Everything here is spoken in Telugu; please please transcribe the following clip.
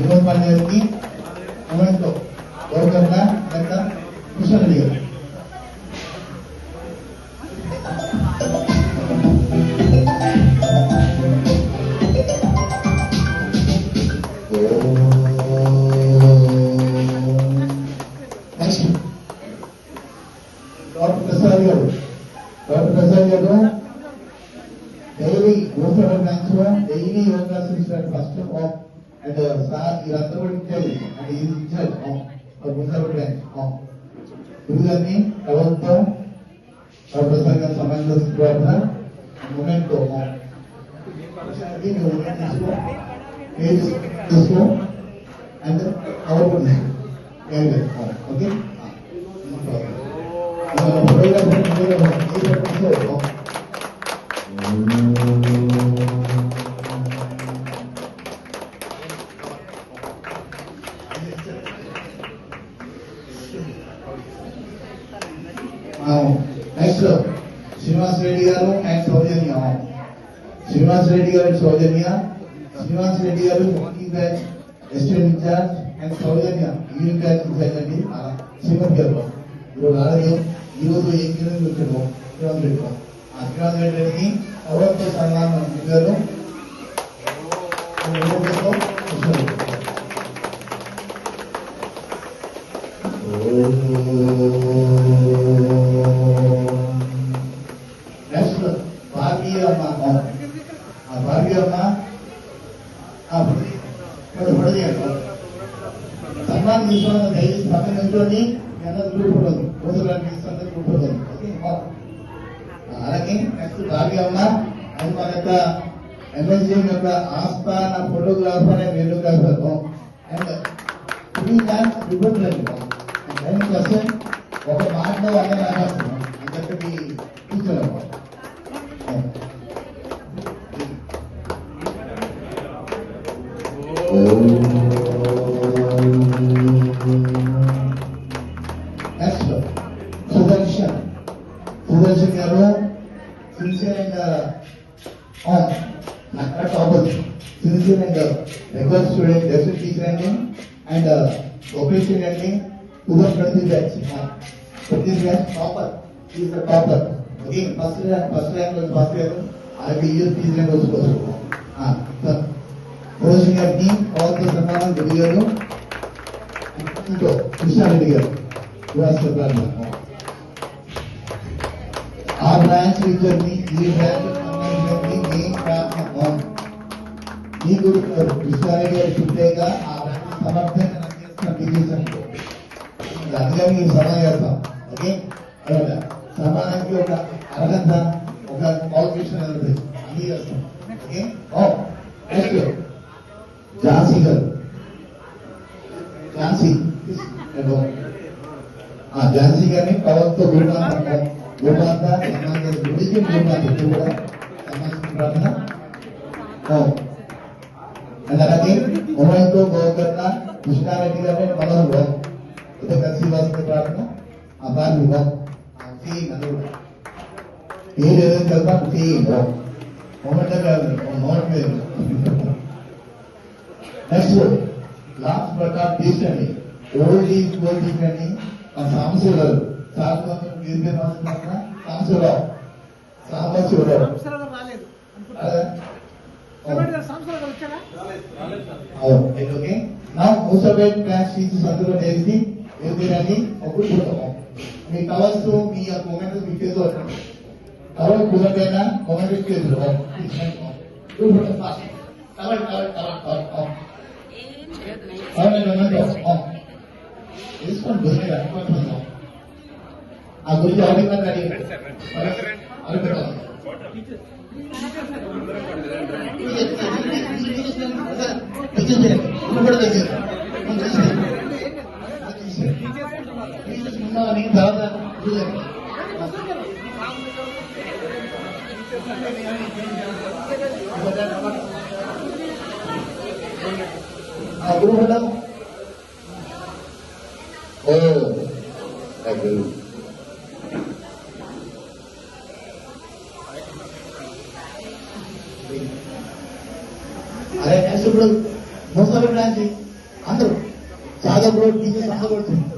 వినోద్ పాండే గారికి మూమెంట్లో గౌరవంగా లేక కృష్ణారెడ్డి గారు. నెక్స్ట్ డాక్టర్ ప్రసాద్ గారు. డాక్టర్ ప్రసాద్ గారు డైలీ గోసర బ్రాంచ్ లో డైలీ యోగా చేస్తారు ఫస్ట్ ఆఫ్ అండ్ సార్ ఇదంతా కూడా ఇచ్చారు అండ్ ఇది ఇచ్చారు గోసర బ్రాంచ్ గురువు గారిని ప్రభుత్వ డాక్టర్ ప్రసాద్ గారి సంబంధించిన మూమెంట్ తీసుకో అండ్ అవుతుంది ఓకే. నెక్స్ట్ శ్రీనివాస్ రెడ్డి గారు అండ్ సౌజన్య. శ్రీనివాస్ రెడ్డి గారు అండ్ సౌజన్య. శ్రీనివాస్ రెడ్డి గారు walking batch estate incharge and Soujanya unit batch incharge అండి. శ్రీమతి గారు ఇప్పుడు రాలేదు. ఈరోజు ఏ కిలోమీటర్ వచ్చాము శ్రీనివాస్ రెడ్డి. శ్రీనివాస్ రెడ్డికి అవార్డుతో సన్మానం గారు. నెక్స్ట్ భారతీయ అమ్మ. భారతీయ అమ్మ సన్మానం తీసుకోవడం డైలీ పక్కన నిల్చొని కూర్చోదు కూర్చోడానికి కూర్చోదు. అలాగే నెక్స్ట్ భారతీయ అమ్మ అది మన యొక్క ఎమ్మెల్సీ యొక్క ఆస్థాన photographer and videographer and 3 lakhs report ఒక మాటలో అందరూ రాస్తున్నాం అంతటి టీచర్. నెక్స్ట్ సుదర్శన్. సుదర్శన్ గారు సిన్సియర్ అండ్ అక్కడ topper. Sincere and regular student regular teacher అండి అండ్ ఒపరేషన్ అండి. ప్రతి batch topper is the topper. Okay first rank first year అలాగే ఇయర్ టీచర్ ర్యాంక్ వచ్చుకోవచ్చు. రోజు గారికి పవర్తో సన్మానం గుడి గారు. కృష్ణారెడ్డి గారు ఆ బ్రాంచ్ టీచర్ని ఈ బ్రాంచ్ సంబంధించి మెయిన్ కారణం ఈ గురు కృష్ణారెడ్డి గారు చూడేగా ఆ బ్రాంచ్ సమర్థంగా చేస్తున్న టీచర్స్ అందుకని మేము సమానం చేస్తాం. ఓకే సమానానికి ఒక అర్హత ఒక క్వాలిఫికేషన్ అనేది అన్ని చేస్తాం. ఓకే నెక్స్ట్ ఝాన్సీ గారు. ఝాన్సీ ఝాన్సీ గారిని పవర్తో గురుమాత సమాన గుడికి గురుమాత కూడా సంబంధించిన ప్రార్థన. అండ్ అలాగే ఉమయంతో గోకర్ణ కృష్ణారెడ్డి గారిని మనోహర్ itu kasih bahasa प्रार्थना apa juga nanti ini dengan kata nanti momen dengan momen next last but not least ani old is gold is ani samsula sir దీని భాషన సంసలో సామసులో రాలేదు అనుకుంటా సంసలో వచ్చారా రాలేదు. Okay now most of it class is సందులో చేసి ఏదైనా ఒక చూద్దాం. మీ కవర్స్ మీ కామెంట్ మీకు కవర్ కుదరైనా కామెంట్ తీసుకోండి. ఆ గురించి అడిగిన అరే నెక్స్ట్ ఇప్పుడు మోసలు బ్రాంచ్ అందరూ సాగర్ రోడ్ తీసేసి అందరూ